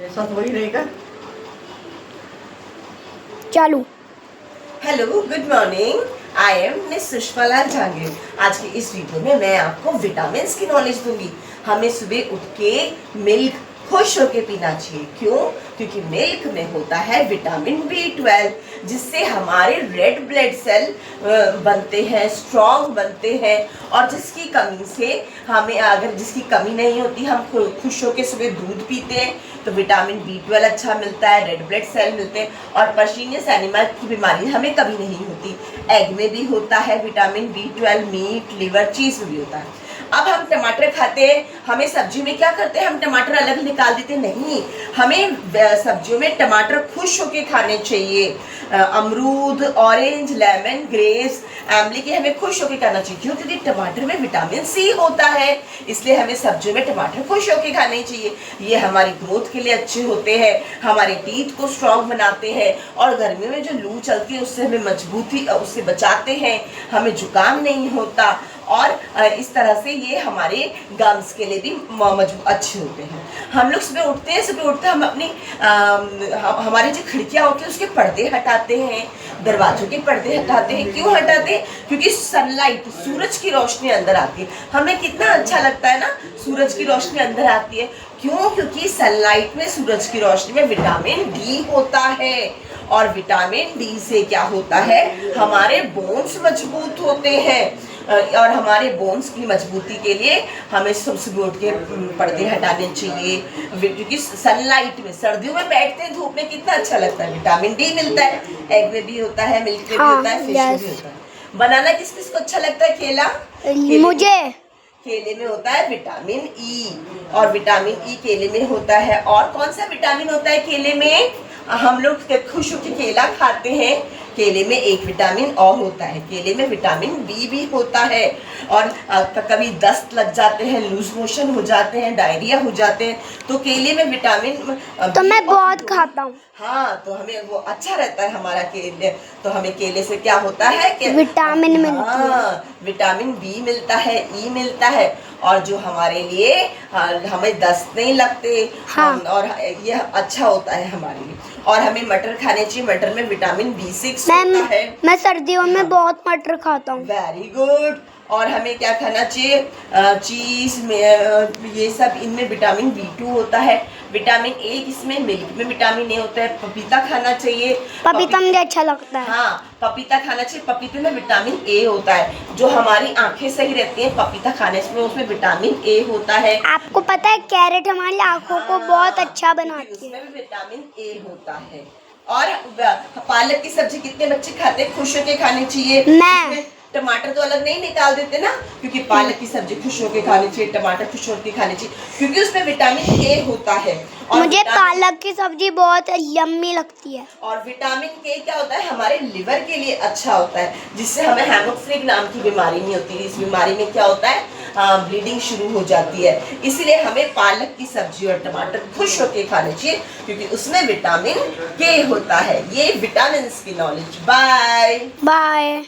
ऐसा तो वही रहेगा। चालू। Hello, good morning. I am miss Sushma Jahangir. आज की इस वीडियो में मैं आपको विटामिन की नॉलेज दूंगी। हमें सुबह उठ के मिल्क खुश होके पीना चाहिए। क्यों? क्योंकि मिल्क में होता है विटामिन B12, जिससे हमारे रेड ब्लड सेल बनते हैं, स्ट्रॉन्ग बनते हैं। और जिसकी कमी से हमें, अगर जिसकी कमी नहीं होती, हम खुश होके सुबह दूध पीते हैं तो विटामिन B12 अच्छा मिलता है, रेड ब्लड सेल मिलते हैं और पर्शीनियस एनिमल की बीमारी हमें कभी नहीं होती। एग में भी होता है विटामिन B12, मीट, लिवर, चीज में भी होता है। अब हम टमाटर खाते हैं, हमें सब्जी में क्या करते हैं, हम टमाटर अलग निकाल देते नहीं। हमें सब्जियों में टमाटर खुश होके खाने चाहिए। अमरूद, ऑरेंज, लेमन, ग्रेप्स, आंवले के हमें खुश होके खाना चाहिए। क्यों? क्योंकि टमाटर में विटामिन C होता है, इसलिए हमें सब्जियों में टमाटर खुश होके खाने चाहिए। ये हमारी ग्रोथ के लिए अच्छे होते हैं, हमारे टीथ को स्ट्रॉन्ग बनाते हैं और गर्मियों में जो लू चलती है उससे हमें मजबूती, उससे बचाते हैं, हमें जुकाम नहीं होता। और इस तरह से ये हमारे गम्स के लिए भी अच्छे होते हैं। हम लोग सुबह उठते हैं, हम अपनी हमारी जो खिड़कियाँ होती हैं उसके पर्दे हटाते हैं, दरवाजों के पर्दे हटाते हैं। क्यों हटाते हैं? क्योंकि सनलाइट, सूरज की रोशनी अंदर आती है। हमें कितना अच्छा लगता है ना, सूरज की रोशनी अंदर आती है। क्यों? क्योंकि सनलाइट में, सूरज की रोशनी में विटामिन D होता है। और विटामिन D से क्या होता है, हमारे बोन्स मजबूत होते हैं। और हमारे बोन्स की मजबूती के लिए हमें सुबह उठ के पर्दे हटाने चाहिए। क्योंकि सनलाइट में, सर्दियों में बैठते हैं धूप में, कितना अच्छा लगता है, विटामिन D मिलता है। एग में भी होता है, मिल्क में भी होता है, फिश में भी होता है। बनाना किस किस को अच्छा लगता है? केला? मुझे केले में होता है विटामिन E, और विटामिन E केले में होता है। और कौन सा विटामिन होता है केले में? हम लोग खुश होकर केला खाते हैं, केले में एक विटामिन और होता है, केले में विटामिन B भी होता है। और कभी दस्त लग जाते हैं, लूज मोशन हो जाते हैं, डायरिया हो जाते हैं, तो केले में विटामिन तो मैं बहुत खाता हूँ। हाँ, तो हमें वो अच्छा रहता है हमारा केले। तो हमें केले से क्या होता है कि विटामिन मिलती है। विटामिन B मिलता है, E मिलता है, और जो हमारे लिए हमें दस्त नहीं लगते। हाँ। और ये अच्छा होता है हमारे लिए। और हमें मटर खाने चाहिए, मटर में विटामिन B6 होता है। मैं सर्दियों में बहुत मटर खाता हूँ। Very good. और हमें क्या खाना चाहिए? चीज में, ये सब, इनमें विटामिन B2 होता है। विटामिन A इसमें, मिल्क में विटामिन A होता है। पपीता खाना चाहिए। पपीता मुझे अच्छा लगता है। हाँ, पपीता खाना चाहिए। पपीते में विटामिन A होता है, जो हमारी आंखें सही रहती हैं पपीता खाने से, उसमें विटामिन A होता है। आपको पता है कैरेट हमारी आंखों को बहुत अच्छा बनाती है। उसमें भी विटामिन A होता है। और पालक की सब्जी कितने बच्चे खाते हैं? खुश होके खानी चाहिए। मैं टमाटर तो अलग नहीं निकाल देते ना, क्योंकि पालक की सब्जी खुश होके खानी चाहिए, टमाटर खुश होके खानी चाहिए, क्योंकि उसमें विटामिन A होता है। और मुझे पालक की सब्जी बहुत यम्मी लगती है। और विटामिन K क्या होता है, हमारे लिवर के लिए अच्छा होता है, जिससे हमें हेमोफिलिक नाम की बीमारी नहीं होती। इस बीमारी में क्या होता है, ब्लीडिंग शुरू हो जाती है। इसीलिए हमें पालक की सब्जी और टमाटर खुश होके खाने चाहिए, क्योंकि उसमें विटामिन K होता है। ये विटामिन की नॉलेज। Bye bye.